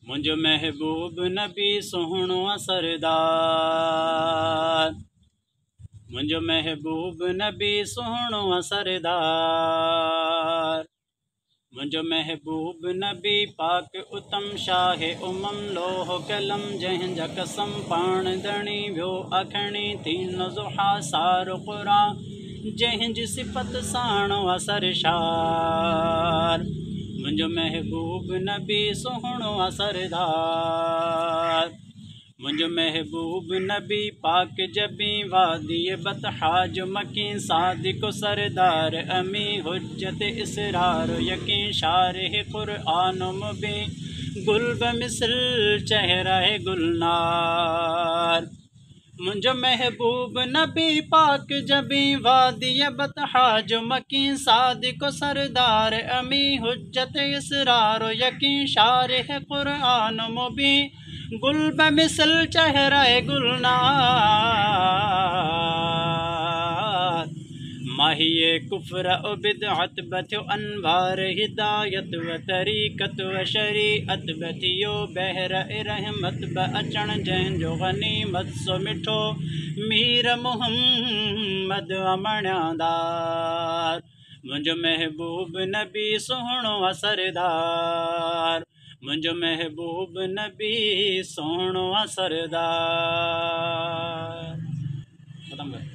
मुंहिंजो महबूब नबी सोहणो सरदार। मुंहिंजो महबूब नबी सोहणो सरदार। मुंहिंजो महबूब नबी पाक उत्तम शाह उमम लोह कलम जंहिंजा कसम पाण दणी वियो अखणी थीन ज़ुहा सारो क़ुरा जंहिंजी सिफ़त साणो सरशार। मुंहिंजो महबूब नबी सोहणो सरदार। मुंहिंजो महबूब नबी पाक जबी वादी बतहाज मकी सादिक सरदार अमी हुज्जत इसरार यकीन शारिह क़ुरआन मुबी गुल बमिसल चेहरा गुलनार। मुंहिंजो महबूब नबी पाक जबी वादी बतहाज मकी सादिक सरदार अमी हुज्जत इसरार यकीन शारिह क़ुरआन मुबी गुल बमिसल चेहरा गुलनार। माहिए कुफ्र उ बिदअत बथियो अनवार हिदायत व तरीक़त व शरीअत बथियो बहर रहमत ब अचण जंहिंजो गनीमत सो मिठो मीर मुहम्मद अमणियादार। मुंहिंजो महबूब नबी सोहणो सरदार। मुंहिंजो महबूब नबी सोहणो सरदार। ख़तम कर।